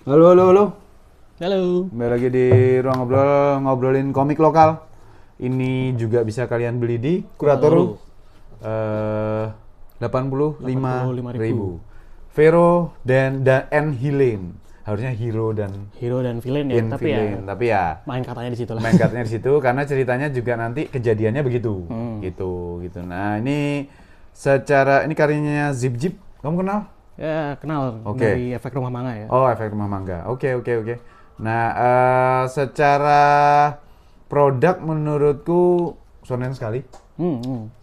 Halo, halo, halo. Halo. Kembali lagi di ruang ngobrol, ngobrolin komik lokal. Ini juga bisa kalian beli di Kuratoru. 85.000. Vero dan Hilen. Harusnya Hero dan Hero dan villain ya, tapi Villain. ya Tapi ya main katanya di situ lah. main kartunya di situ karena ceritanya juga nanti kejadiannya begitu. Gitu. Nah, ini karyanya Zip Zip. Kamu kenal? Ya kenal Oke. dari Efek Rumah Manga ya. Oh, Efek Rumah Mangga. Oke. Nah, secara produk menurutku shonen sekali.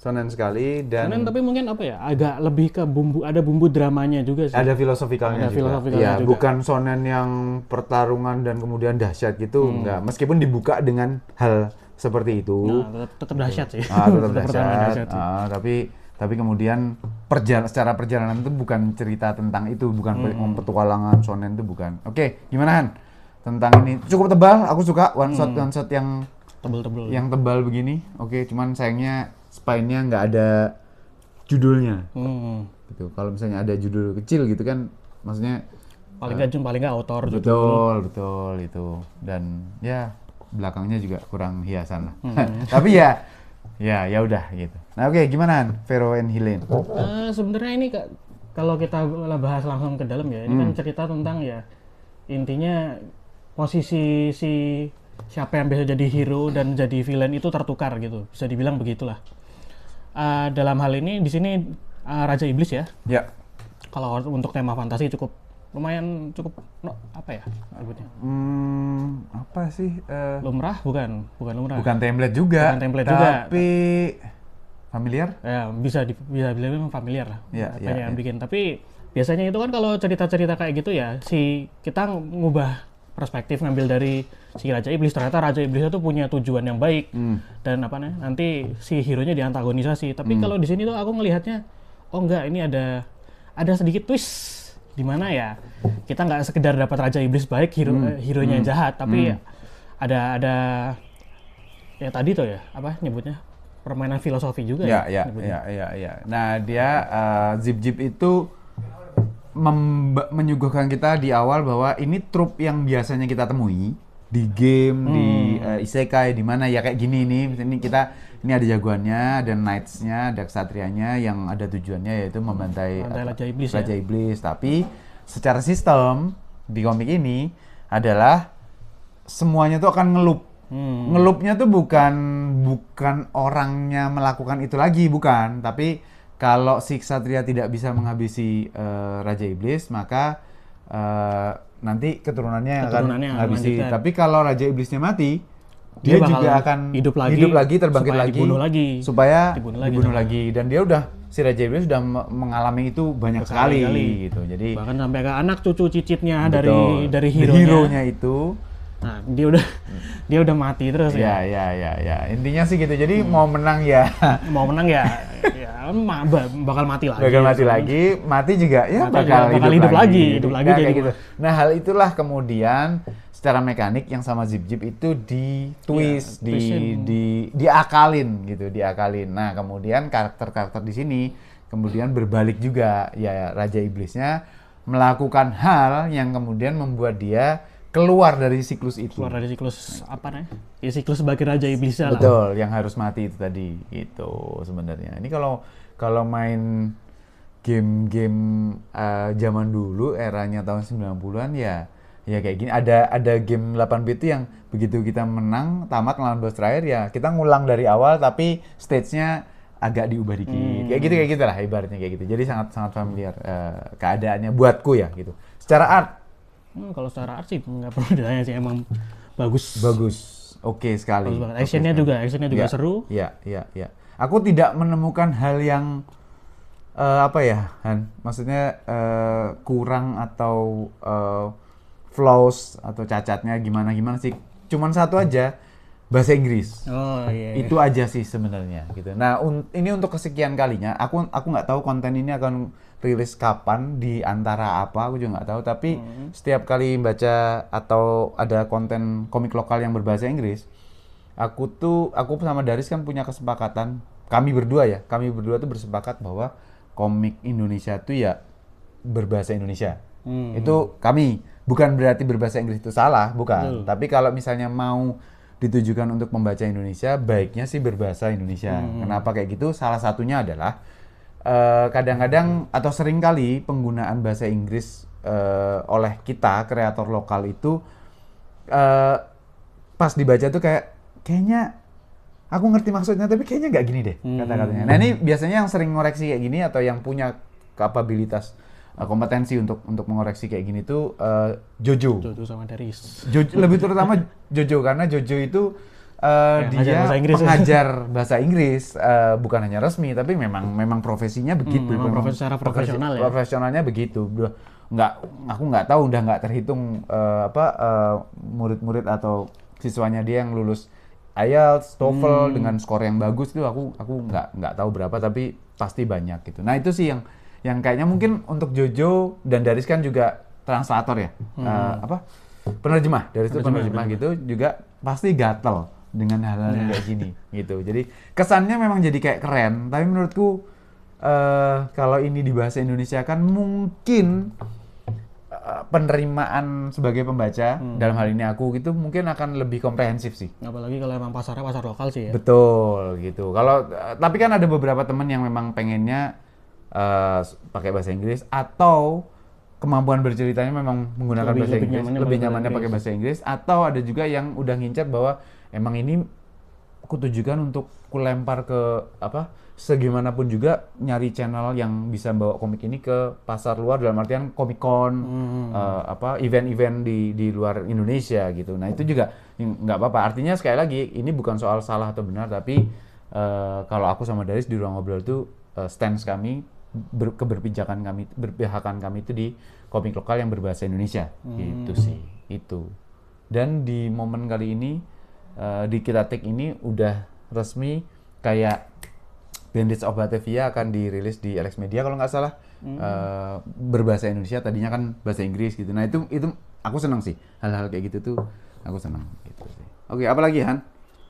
Shonen sekali dan Kemudian tapi mungkin apa ya, agak lebih ke ada bumbu dramanya juga sih. ada filosofikalnya Ada juga. filosofikalnya Iya, juga. bukan shonen yang pertarungan dan kemudian dahsyat gitu, enggak. Meskipun dibuka dengan hal seperti itu. Nah, tetap dahsyat sih. Tetap Pertama dahsyat. sih. Tapi kemudian secara perjalanan itu bukan cerita tentang itu, bukan petualangan shonen itu bukan. Oke, gimana Han? Tentang ini cukup tebal, aku suka one shot yang Tebel-tebel. tebal begini. Oke, cuman sayangnya spine-nya nggak ada judulnya. Gitu. Kalau misalnya ada judul kecil gitu kan, maksudnya Paling nggak autor judul. betul itu. Dan ya belakangnya juga kurang hiasan lah. Tapi ya udah gitu. Nah, oke, gimana Han? Vero and Hilen? Sebenarnya ini kalau kita bahas langsung ke dalam ya, ini kan cerita tentang ya intinya posisi si siapa yang bisa jadi hero dan jadi villain itu tertukar gitu, bisa dibilang begitulah. Dalam hal ini di sini Raja Iblis ya. Ya. Kalau untuk tema fantasi lumayan cukup apa ya sebutnya? Apa sih? Lumrah bukan lumrah. Bukan template juga. Bukan template juga. Tapi familiar? Ya bisa bilang memang familiar lah. Ya, yang bikin. Tapi biasanya itu kan kalau cerita-cerita kayak gitu ya, kita ngubah perspektif, ngambil dari si Raja Iblis. Ternyata Raja Iblis itu punya tujuan yang baik dan nanti si hero-nya diantagonisasi. Tapi kalau di sini tuh aku ngelihatnya, oh enggak, ini ada sedikit twist di mana ya kita nggak sekedar dapat Raja Iblis baik, hero-nya jahat, tapi ada ya tadi tuh ya apa nyebutnya, permainan filosofi juga ya. Nah, dia Zip Zip itu menyuguhkan kita di awal bahwa ini trope yang biasanya kita temui di game, di isekai, di mana ya kayak gini nih. Ini ada jagoannya, ada knights-nya, ada kesatrianya yang ada tujuannya yaitu membantai Raja Iblis. Tapi secara sistem di komik ini adalah semuanya tuh akan ngelup. Ngelupnya tuh bukan orangnya melakukan itu lagi, bukan, tapi kalau si Ksatria tidak bisa menghabisi Raja Iblis, maka nanti keturunannya akan menghabisi. Tapi kalau Raja Iblisnya mati, dia juga akan hidup lagi, terbangkit lagi, supaya dibunuh lagi. Dan dia si Raja Iblis sudah mengalami itu banyak sekali gitu. Jadi bahkan sampai ke anak cucu cicitnya dari hero-nya itu. Nah, dia udah mati terus ya. Ya. Intinya sih gitu. Jadi mau menang ya bakal mati lagi. Mati juga ya bakal hidup lagi kayak gitu. Nah, hal itulah kemudian secara mekanik yang sama Zip Zip itu ditwist, diakalin. Nah, kemudian karakter-karakter di sini kemudian berbalik juga. Ya, Raja Iblisnya melakukan hal yang kemudian membuat dia keluar dari siklus itu. Keluar dari siklus apa nih? Ya siklus sebagai Raja Iblis lah. Betul, yang harus mati itu tadi. Itu sebenarnya. Ini kalau main game-game zaman dulu eranya tahun 90-an ya kayak gini. Ada game 8-bit yang begitu kita menang tamat lawan boss terakhir ya kita ngulang dari awal tapi stage-nya agak diubah dikit. Kayak gitu lah ibaratnya kayak gitu. Jadi sangat familiar keadaannya buatku ya gitu. Secara art kalau secara art sih nggak perlu ditanya sih, emang bagus. Oke sekali. Actionnya juga seru. Iya. Aku tidak menemukan hal yang apa ya, Han? Maksudnya kurang atau flaws atau cacatnya gimana sih. Cuman satu aja, bahasa Inggris. Oh iya. Itu aja sih sebenarnya gitu. Nah, ini untuk kesekian kalinya. Aku nggak tahu konten ini akan rilis kapan, di antara apa, aku juga nggak tahu. Tapi setiap kali baca atau ada konten komik lokal yang berbahasa Inggris, aku sama Daris kan punya kesepakatan. Kami berdua tuh bersepakat bahwa komik Indonesia tuh ya berbahasa Indonesia. Itu kami bukan berarti berbahasa Inggris itu salah, bukan. Tapi kalau misalnya mau ditujukan untuk membaca Indonesia, baiknya sih berbahasa Indonesia. Kenapa kayak gitu? Salah satunya adalah kadang-kadang atau sering kali penggunaan bahasa Inggris oleh kita kreator lokal itu pas dibaca tuh kayaknya aku ngerti maksudnya tapi kayaknya nggak gini deh kata-katanya. Nah ini biasanya yang sering ngoreksi kayak gini atau yang punya kapabilitas kompetensi untuk mengoreksi kayak gini tuh Jojo. Jojo sama Daris. Jojo, lebih terutama Jojo karena Jojo itu dia bahasa Inggris. pengajar bahasa Inggris, bukan hanya resmi tapi memang profesinya begitu. Memang secara profesional ya. Profesionalnya begitu. Aku nggak tahu, udah nggak terhitung murid-murid atau siswanya dia yang lulus IELTS, TOEFL dengan skor yang bagus itu aku nggak tahu berapa tapi pasti banyak gitu. Nah itu sih yang kayaknya mungkin untuk Jojo dan Daris kan juga translator ya, penerjemah, Daris itu penerjemah gitu juga pasti gatel dengan hal-hal yang kayak gini gitu. Jadi kesannya memang jadi kayak keren, tapi menurutku kalau ini di bahasa Indonesia kan mungkin penerimaan sebagai pembaca dalam hal ini aku gitu mungkin akan lebih komprehensif sih. Apalagi kalau emang pasarnya pasar lokal sih ya. Betul gitu. Kalau tapi kan ada beberapa temen yang memang pengennya pakai bahasa Inggris atau kemampuan berceritanya memang menggunakan bahasa Inggris, lebih nyamannya pakai bahasa Inggris, atau ada juga yang udah ngincer bahwa emang ini aku tujukan untuk kulempar ke segimanapun juga nyari channel yang bisa bawa komik ini ke pasar luar dalam artian Comic Con, event-event di luar Indonesia gitu. Nah itu juga nggak apa-apa. Artinya sekali lagi ini bukan soal salah atau benar, tapi kalau aku sama Daris di ruang ngobrol itu stance kami, keberpijakan kami, berpihakan kami itu di komik lokal yang berbahasa Indonesia. Gitu sih, itu. Dan di momen kali ini di Kita Take ini udah resmi kayak Bandits of Batavia akan dirilis di Alex Media kalau nggak salah, berbahasa Indonesia, tadinya kan bahasa Inggris gitu. Nah itu aku senang sih, hal-hal kayak gitu tuh aku senang gitu sih. Oke, apa lagi Han?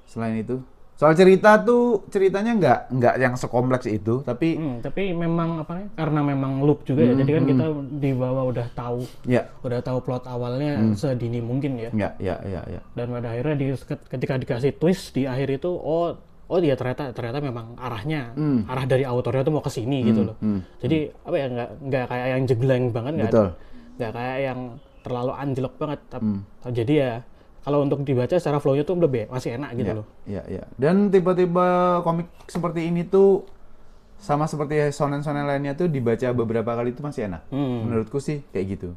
Selain itu, soal ceritanya nggak yang sekompleks itu, tapi memang karena memang loop juga ya. Jadi kan kita di bawah udah tahu plot awalnya sedini mungkin ya. Ya. Dan pada akhirnya ketika dikasih twist di akhir itu, oh dia ternyata memang arah dari autornya tuh mau ke sini gitu loh. Jadi nggak kayak yang jegleng banget, nggak kayak yang terlalu anjlok banget. Jadi ya kalau untuk dibaca secara flow-nya tuh masih enak gitu loh. Iya. Dan tiba-tiba komik seperti ini tuh sama seperti shonen-shonen lainnya tuh dibaca beberapa kali itu masih enak. Menurutku sih kayak gitu.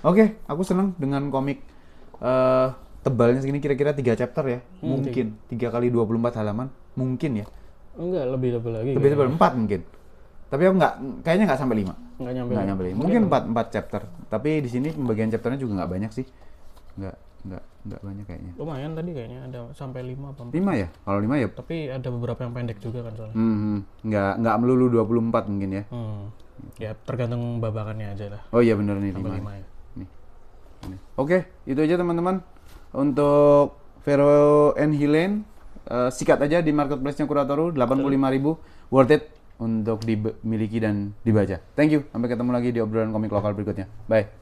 Oke, aku seneng dengan komik tebalnya segini, kira-kira 3 chapter ya. Mungkin 3 kali 24 halaman. Mungkin ya. Enggak, lebih tebal lagi. Lebih tebal, 4 mungkin. Tapi aku kayaknya nggak sampai 5. Nggak nyampe 5. Mungkin 4 chapter. Tapi di sini pembagian chapternya juga nggak banyak sih. Nggak banyak kayaknya. Lumayan tadi kayaknya ada sampai 5 apa 4. 5 ya? Kalau 5 ya. Tapi ada beberapa yang pendek juga kan soalnya. Nggak melulu 24 mungkin ya. Ya tergantung babakannya aja lah. Oh iya bener nih, 5 ya. Nih. Oke, itu aja teman-teman. Untuk Vero and Helene, sikat aja di marketplace-nya Kuratoru, 85.000, worth it untuk dimiliki dan dibaca. Thank you, sampai ketemu lagi di obrolan komik lokal berikutnya. Bye.